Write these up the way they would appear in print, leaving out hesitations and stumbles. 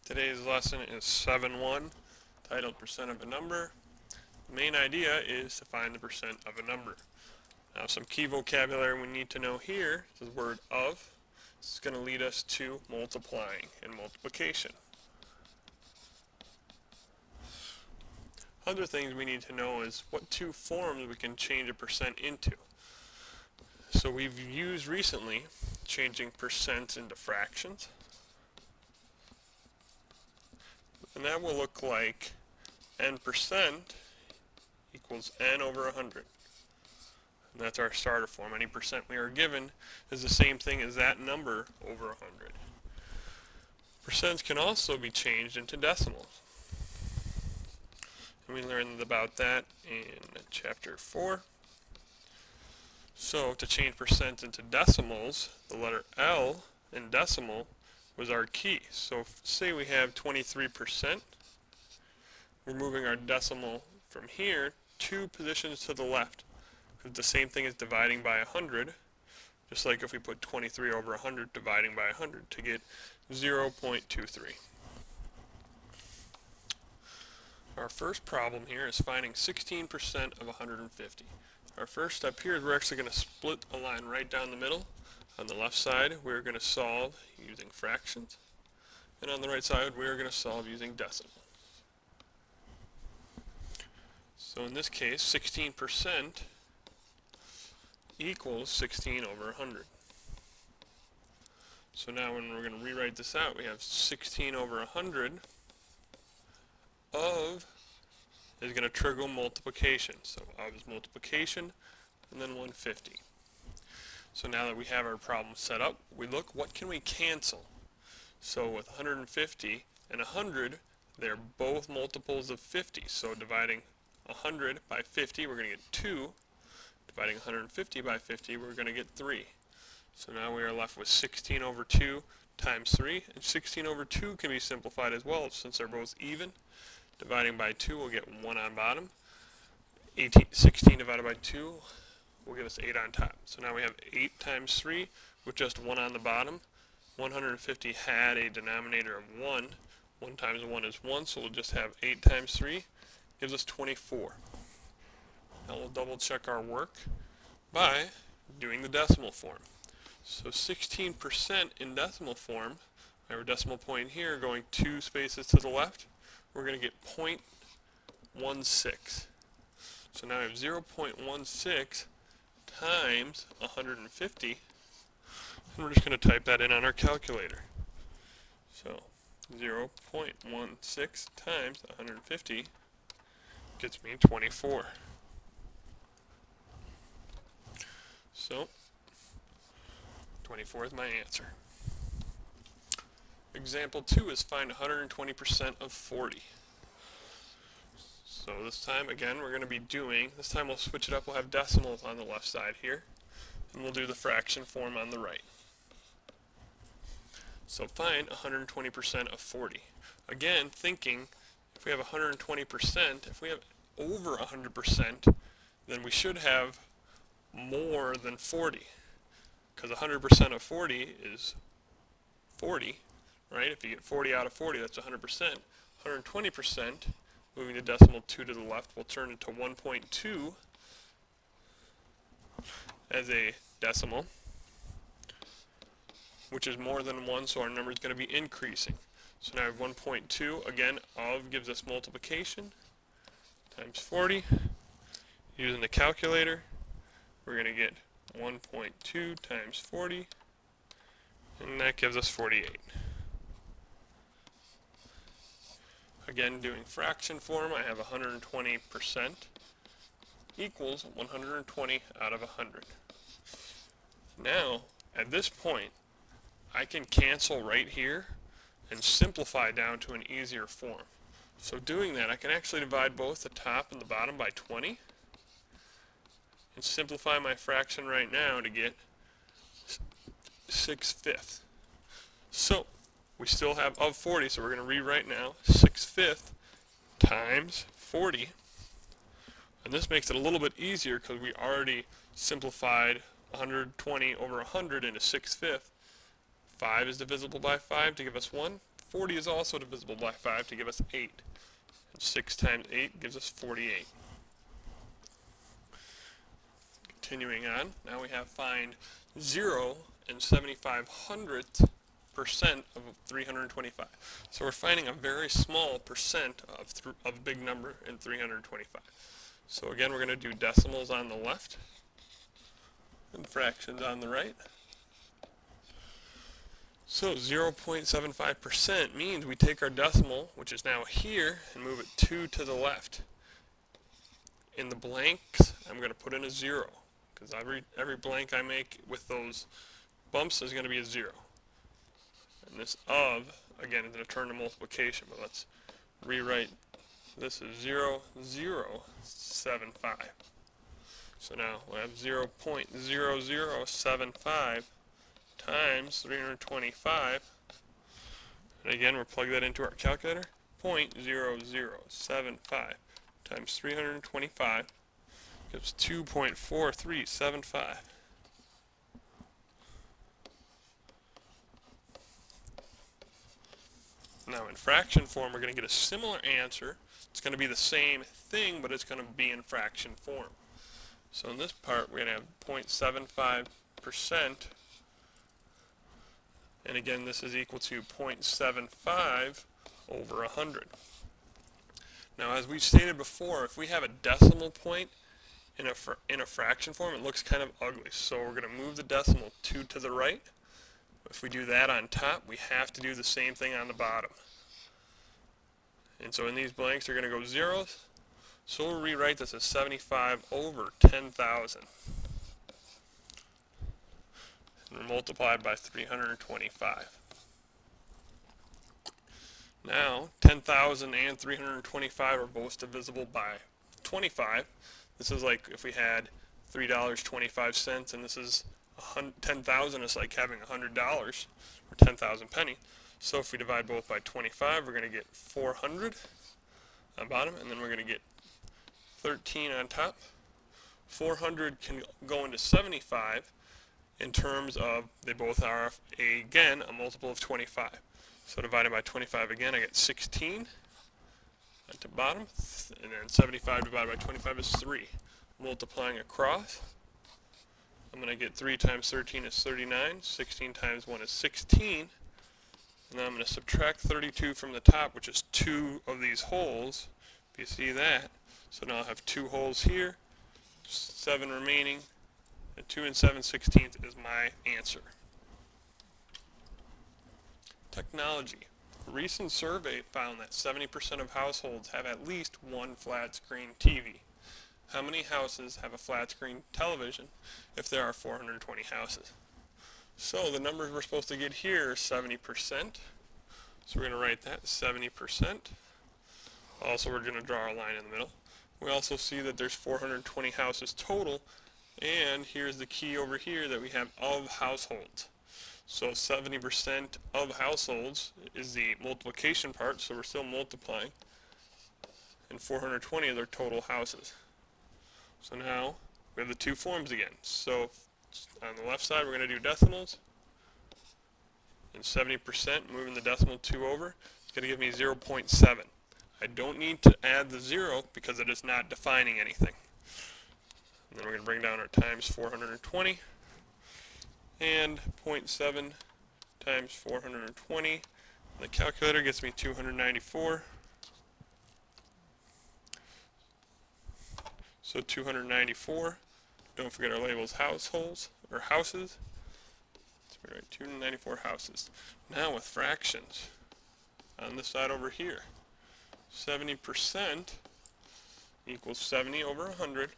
Today's lesson is 7-1, titled Percent of a Number. The main idea is to find the percent of a number. Now some key vocabulary we need to know here is the word of. This is going to lead us to multiplying and multiplication. Other things we need to know is what two forms we can change a percent into. So we've used recently changing percents into fractions. And that will look like n percent equals n over 100. And that's our starter form. Any percent we are given is the same thing as that number over 100. Percents can also be changed into decimals. And we learned about that in chapter 4. So to change percent into decimals, the letter L in decimal was our key. So say we have 23%. We're moving our decimal from here 2 positions to the left. It's the same thing as dividing by 100, just like if we put 23 over 100 dividing by 100 to get 0.23. Our first problem here is finding 16% of 150. Our first step here is we're actually going to split a line right down the middle. On the left side, we're going to solve using fractions, and on the right side, we're going to solve using decimals. So in this case, 16% equals 16 over 100. So now when we're going to rewrite this out, we have 16 over 100 of is going to trigger multiplication. So of is multiplication, and then 150. So now that we have our problem set up, we look, what can we cancel? So with 150 and 100, they're both multiples of 50. So dividing 100 by 50, we're going to get 2. Dividing 150 by 50, we're going to get 3. So now we are left with 16 over 2 times 3. And 16 over 2 can be simplified as well since they're both even. Dividing by 2, we'll get 1 on bottom. 16 divided by 2 will give us 8 on top. So now we have 8 times 3 with just 1 on the bottom. 150 had a denominator of 1. 1 times 1 is 1, so we'll just have 8 times 3 gives us 24. Now we'll double check our work by doing the decimal form. So 16% in decimal form, our decimal point here going 2 spaces to the left, we're going to get 0.16. So now we have 0.16 times 150, and we're just going to type that in on our calculator. So 0.16 times 150 gets me 24. So 24 is my answer. Example 2 is find 120% of 40. So this time, again, we're going to be doing, this time we'll switch it up, we'll have decimals on the left side here, and we'll do the fraction form on the right. So find 120% of 40. Again, thinking, if we have 120%, if we have over 100%, then we should have more than 40, because 100% of 40 is 40, right? If you get 40 out of 40, that's 100%. 120%, moving the decimal 2 to the left, will turn into 1.2 as a decimal, which is more than 1, so our number is going to be increasing. So now I have 1.2. Again, of gives us multiplication times 40. Using the calculator, we're going to get 1.2 times 40, and that gives us 48. Again, doing fraction form, I have 120% equals 120 out of 100. Now, at this point, I can cancel right here and simplify down to an easier form. So doing that, I can actually divide both the top and the bottom by 20 and simplify my fraction right now to get 6/5. So we still have of 40, so we're going to rewrite now 6/5 times 40. And this makes it a little bit easier because we already simplified 120 over 100 into 6/5. 5 is divisible by 5 to give us 1. 40 is also divisible by 5 to give us 8. And 6 times 8 gives us 48. Continuing on, now we have find 0 and 75/100th percent of 325. So we're finding a very small percent of a big number in 325. So again, we're going to do decimals on the left and fractions on the right. So 0.75% means we take our decimal, which is now here, and move it 2 to the left. In the blanks, I'm going to put in a 0, because every blank I make with those bumps is going to be a 0. And this of, again, is going to turn to multiplication, but let's rewrite this as 0.0075. So now we'll have 0.0075 times 325. And again, we'll plug that into our calculator. 0.0075 times 325 gives 2.4375. Now in fraction form, we're going to get a similar answer. It's going to be the same thing, but it's going to be in fraction form. So in this part, we're going to have 0.75%. And again, this is equal to 0.75 over 100. Now, as we've stated before, if we have a decimal point in a fraction form, it looks kind of ugly. So we're going to move the decimal 2 to the right. If we do that on top, we have to do the same thing on the bottom. And so in these blanks, they're going to go zeros. So we'll rewrite this as 75 over 10,000. And multiplied by 325. Now, 10,000 and 325 are both divisible by 25. This is like if we had $3.25, and this is 10,000 is like having $100 or 10,000 pennies. So if we divide both by 25, we're going to get 400 on bottom, and then we're going to get 13 on top. 400 can go into 75 in terms of they both are, again, a multiple of 25. So divided by 25 again, I get 16 at the bottom, and then 75 divided by 25 is 3. Multiplying across, I'm going to get 3 times 13 is 39, 16 times 1 is 16, and then I'm going to subtract 32 from the top, which is 2 of these holes, if you see that. So now I'll have 2 holes here, 7 remaining, and 2 and 7/16 is my answer. Technology. A recent survey found that 70% of households have at least one flat screen TV. How many houses have a flat screen television if there are 420 houses? So the numbers we're supposed to get here are 70%. So we're going to write that 70%. Also, we're going to draw a line in the middle. We also see that there's 420 houses total, and here's the key over here that we have of households. So 70% of households is the multiplication part, so we're still multiplying, and 420 are their total houses. So now we have the two forms again. So on the left side, we're going to do decimals, and 70%, moving the decimal 2 over, it's going to give me 0.7. I don't need to add the 0 because it is not defining anything. And then we're going to bring down our times 420, and 0.7 times 420. And the calculator gets me 294. So 294. Don't forget our labels households or houses. So we write 294 houses. Now with fractions on this side over here, 70% equals 70 over 100.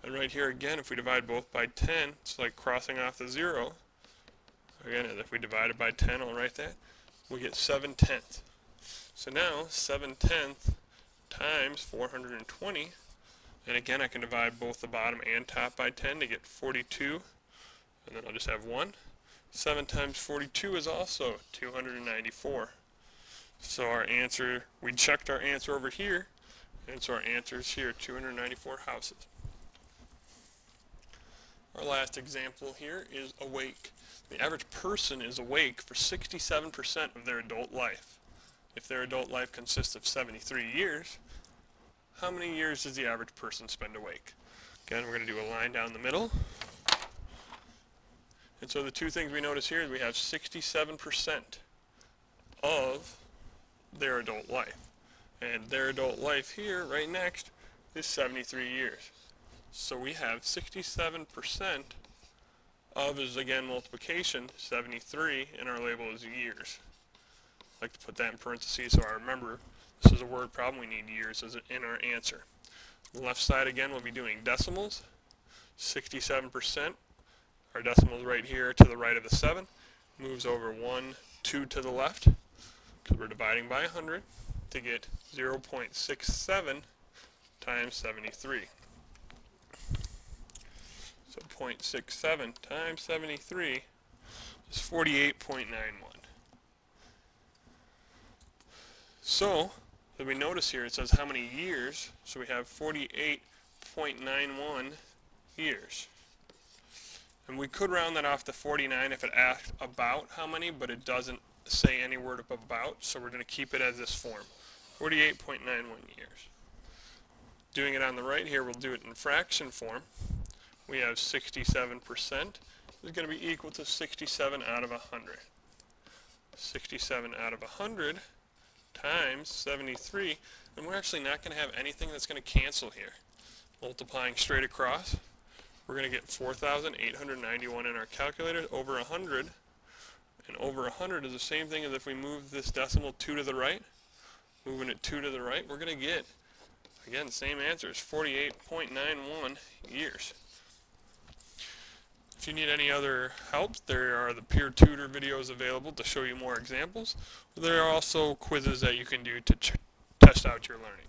And right here again, if we divide both by 10, it's like crossing off the 0. Again, if we divide it by 10, I'll write that. We get 7/10. So now 7/10 times 420. And again, I can divide both the bottom and top by 10 to get 42. And then I'll just have 1. 7 times 42 is also 294. So our answer, we checked our answer over here, and so our answer is here, 294 houses. Our last example here is awake. The average person is awake for 67% of their adult life. If their adult life consists of 73 years, how many years does the average person spend awake? Again, we're going to do a line down the middle. And so the two things we notice here is we have 67% of their adult life. And their adult life here, right next, is 73 years. So we have 67% of is, again, multiplication, 73, and our label is years. I like to put that in parentheses so I remember this is a word problem. We need years as in our answer. The left side, again, we'll be doing decimals. 67%. Our decimal is right here to the right of the 7. Moves over 1, 2 to the left, because we're dividing by 100, to get 0.67 times 73. So 0.67 times 73 is 48.91. So, as we notice here, it says how many years. So we have 48.91 years. And we could round that off to 49 if it asked about how many, but it doesn't say any word of about, so we're going to keep it as this form, 48.91 years. Doing it on the right here, we'll do it in fraction form. We have 67% is going to be equal to 67 out of 100. 67 out of 100 times 73, and we're actually not going to have anything that's going to cancel here. Multiplying straight across, we're going to get 4,891 in our calculator over 100, and over 100 is the same thing as if we move this decimal 2 to the right. Moving it 2 to the right, we're going to get, again, same answer, is 48.91 years. If you need any other help, there are the peer tutor videos available to show you more examples. There are also quizzes that you can do to test out your learning.